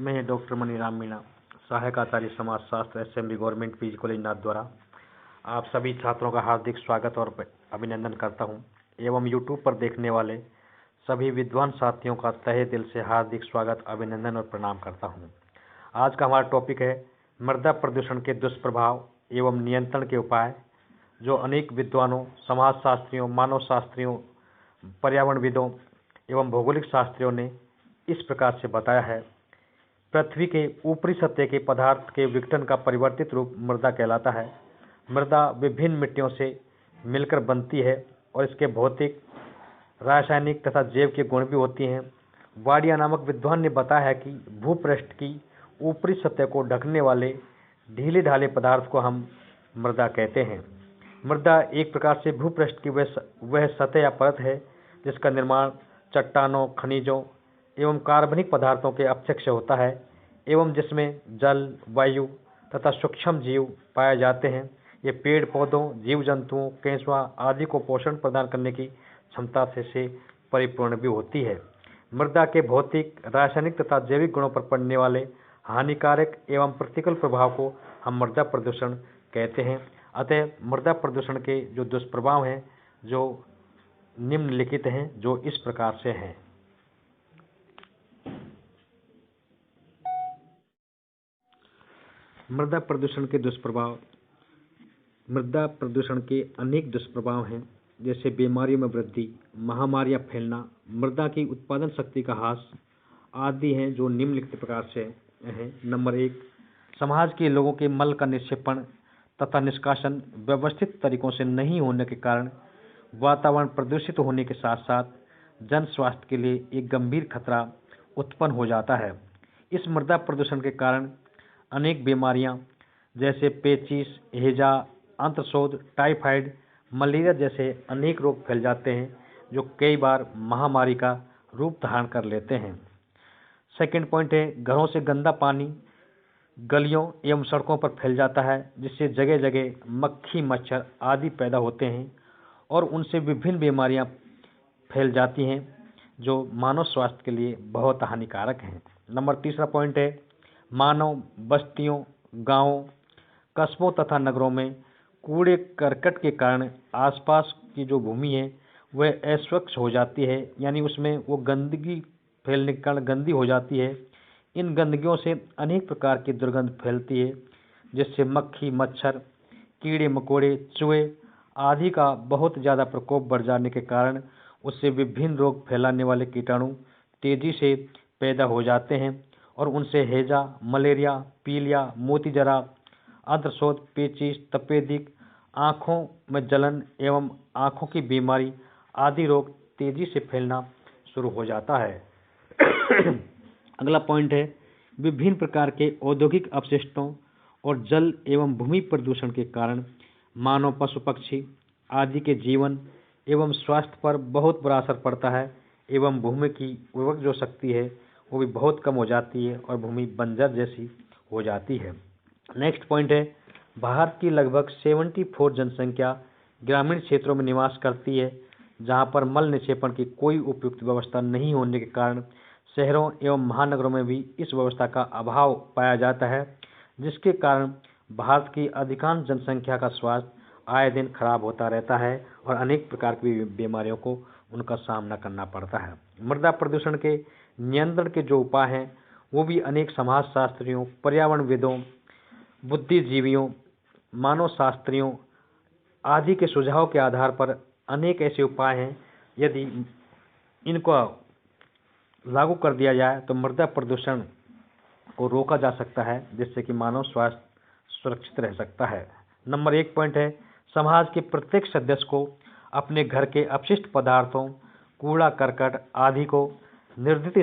मैं डॉक्टर मनीराम मीणा, सहायक आचार्य समाजशास्त्र, SMB government PG college Nathdwara आप सभी छात्रों का हार्दिक स्वागत और अभिनंदन करता हूं एवं यूट्यूब पर देखने वाले सभी विद्वान साथियों का तहे दिल से हार्दिक स्वागत, अभिनंदन और प्रणाम करता हूं। आज का हमारा टॉपिक है मृदा प्रदूषण के दुष्प्रभाव एवं नियंत्रण के उपाय, जो अनेक विद्वानों, समाजशास्त्रियों, मानव शास्त्रियों, पर्यावरणविदों एवं भौगोलिक शास्त्रियों ने इस प्रकार से बताया है। पृथ्वी के ऊपरी सतह के पदार्थ के विघटन का परिवर्तित रूप मृदा कहलाता है। मृदा विभिन्न मिट्टियों से मिलकर बनती है और इसके भौतिक, रासायनिक तथा जैव के गुण भी होती हैं। वाडिया नामक विद्वान ने बताया है कि भूपृष्ठ की ऊपरी सतह को ढकने वाले ढीले ढाले पदार्थ को हम मृदा कहते हैं। मृदा एक प्रकार से भूपृष्ठ की वह सतह या परत है जिसका निर्माण चट्टानों, खनिजों एवं कार्बनिक पदार्थों के अपक्षय से होता है एवं जिसमें जल, वायु तथा सूक्ष्म जीव पाए जाते हैं। ये पेड़ पौधों, जीव जंतुओं, केंचुआ आदि को पोषण प्रदान करने की क्षमता से परिपूर्ण भी होती है। मृदा के भौतिक, रासायनिक तथा जैविक गुणों पर पड़ने वाले हानिकारक एवं प्रतिकूल प्रभाव को हम मृदा प्रदूषण कहते हैं। अतः मृदा प्रदूषण के जो दुष्प्रभाव हैं जो निम्नलिखित हैं, जो इस प्रकार से हैं। मृदा प्रदूषण के दुष्प्रभाव। मृदा प्रदूषण के अनेक दुष्प्रभाव हैं, जैसे बीमारियों में वृद्धि, महामारियां फैलना, मृदा की उत्पादन शक्ति का ह्रास आदि हैं, जो निम्नलिखित प्रकार से हैं। नंबर 1, समाज के लोगों के मल का निक्षेपण तथा निष्कासन व्यवस्थित तरीकों से नहीं होने के कारण वातावरण प्रदूषित होने के साथ साथ जन स्वास्थ्य के लिए एक गंभीर खतरा उत्पन्न हो जाता है। इस मृदा प्रदूषण के कारण अनेक बीमारियां जैसे पेचिश, हैजा, अंत्रशोथ, टाइफाइड, मलेरिया जैसे अनेक रोग फैल जाते हैं, जो कई बार महामारी का रूप धारण कर लेते हैं। सेकंड पॉइंट है, घरों से गंदा पानी गलियों एवं सड़कों पर फैल जाता है, जिससे जगह जगह मक्खी, मच्छर आदि पैदा होते हैं और उनसे विभिन्न बीमारियां फैल जाती हैं, जो मानव स्वास्थ्य के लिए बहुत हानिकारक हैं। नंबर तीसरा पॉइंट है, मानव बस्तियों, गांवों, कस्बों तथा नगरों में कूड़े करकट के कारण आसपास की जो भूमि है वह अस्वच्छ हो जाती है, यानी उसमें वो गंदगी फैलने के कारण गंदी हो जाती है। इन गंदगियों से अनेक प्रकार की दुर्गंध फैलती है, जिससे मक्खी, मच्छर, कीड़े मकोड़े, चूहे आदि का बहुत ज़्यादा प्रकोप बढ़ जाने के कारण उससे विभिन्न रोग फैलाने वाले कीटाणु तेजी से पैदा हो जाते हैं और उनसे हैजा, मलेरिया, पीलिया, मोतीजरा, अंत्रशोथ, पेचिश, तपेदिक, आँखों में जलन एवं आँखों की बीमारी आदि रोग तेजी से फैलना शुरू हो जाता है। अगला पॉइंट है, विभिन्न प्रकार के औद्योगिक अपशिष्टों और जल एवं भूमि प्रदूषण के कारण मानव, पशु पक्षी आदि के जीवन एवं स्वास्थ्य पर बहुत बुरा असर पड़ता है एवं भूमि की उर्वरक जो शक्ति है वो भी बहुत कम हो जाती है और भूमि बंजर जैसी हो जाती है। नेक्स्ट पॉइंट है, भारत की लगभग 74% जनसंख्या ग्रामीण क्षेत्रों में निवास करती है, जहां पर मल निक्षेपण की कोई उपयुक्त व्यवस्था नहीं होने के कारण शहरों एवं महानगरों में भी इस व्यवस्था का अभाव पाया जाता है, जिसके कारण भारत की अधिकांश जनसंख्या का स्वास्थ्य आए दिन खराब होता रहता है और अनेक प्रकार की बीमारियों को उनका सामना करना पड़ता है। मृदा प्रदूषण के नियंत्रण के जो उपाय हैं वो भी अनेक समाजशास्त्रियों, पर्यावरणविदों, बुद्धिजीवियों, मानव शास्त्रियों आदि के सुझाव के आधार पर अनेक ऐसे उपाय हैं। यदि इनको लागू कर दिया जाए तो मृदा प्रदूषण को रोका जा सकता है, जिससे कि मानव स्वास्थ्य सुरक्षित रह सकता है। नंबर 1 पॉइंट है, समाज के प्रत्येक सदस्य को अपने घर के अपशिष्ट पदार्थों, कूड़ा करकट आदि को निर्धारित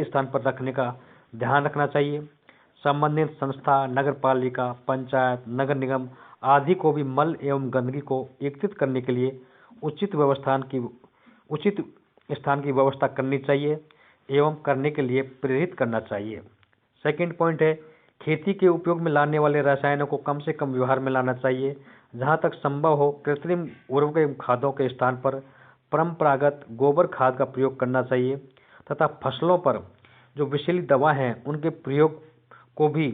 स्थान पर रखने का ध्यान रखना चाहिए। संबंधित संस्था, नगर पालिका, पंचायत, नगर निगम आदि को भी मल एवं गंदगी को एकत्रित करने के लिए उचित स्थान की व्यवस्था करनी चाहिए एवं करने के लिए प्रेरित करना चाहिए। सेकंड पॉइंट है, खेती के उपयोग में लाने वाले रसायनों को कम से कम व्यवहार में लाना चाहिए। जहां तक संभव हो कृत्रिम उर्वरक एवं खादों के स्थान पर परंपरागत गोबर खाद का प्रयोग करना चाहिए तथा फसलों पर जो विषैली दवा हैं उनके प्रयोग को भी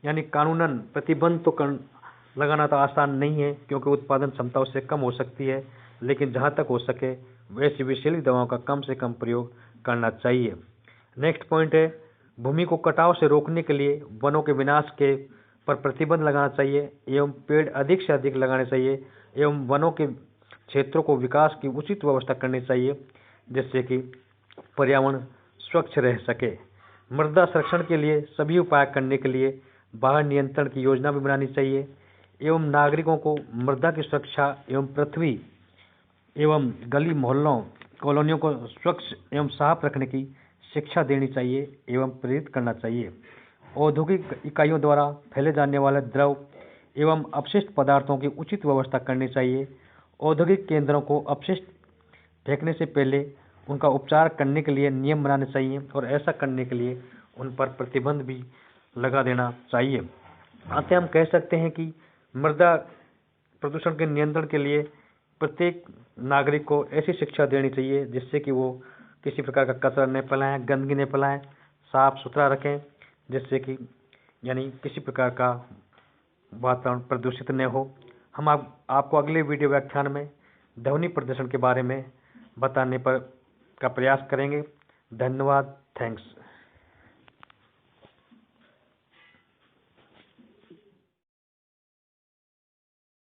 यानी कानूनन प्रतिबंध तो लगाना तो आसान नहीं है, क्योंकि उत्पादन क्षमता उससे कम हो सकती है, लेकिन जहाँ तक हो सके वैसी विषैली दवाओं का कम से कम प्रयोग करना चाहिए। नेक्स्ट पॉइंट है, भूमि को कटाव से रोकने के लिए वनों के विनाश के पर प्रतिबंध लगाना चाहिए एवं पेड़ अधिक से अधिक लगाने चाहिए एवं वनों के क्षेत्रों को विकास की उचित व्यवस्था करनी चाहिए, जिससे कि पर्यावरण स्वच्छ रह सके। मृदा संरक्षण के लिए सभी उपाय करने के लिए बाढ़ नियंत्रण की योजना भी बनानी चाहिए एवं नागरिकों को मृदा की सुरक्षा एवं पृथ्वी एवं गली मोहल्लों कॉलोनियों को स्वच्छ एवं साफ रखने की शिक्षा देनी चाहिए एवं प्रेरित करना चाहिए। औद्योगिक इकाइयों द्वारा फैले जाने वाले द्रव एवं अपशिष्ट पदार्थों की उचित व्यवस्था करनी चाहिए। औद्योगिक केंद्रों को अपशिष्ट फेंकने से पहले उनका उपचार करने के लिए नियम बनाने चाहिए और ऐसा करने के लिए उन पर प्रतिबंध भी लगा देना चाहिए। अंत हम कह सकते हैं कि मृदा प्रदूषण के नियंत्रण के लिए प्रत्येक नागरिक को ऐसी शिक्षा देनी चाहिए जिससे कि वो किसी प्रकार का कचरा न फैलाएं, गंदगी न फैलाएं, साफ सुथरा रखें, जिससे कि यानी किसी प्रकार का वातावरण प्रदूषित न हो। हम आपको अगले वीडियो व्याख्यान में ध्वनि प्रदूषण के बारे में बताने का प्रयास करेंगे। धन्यवाद। थैंक्स।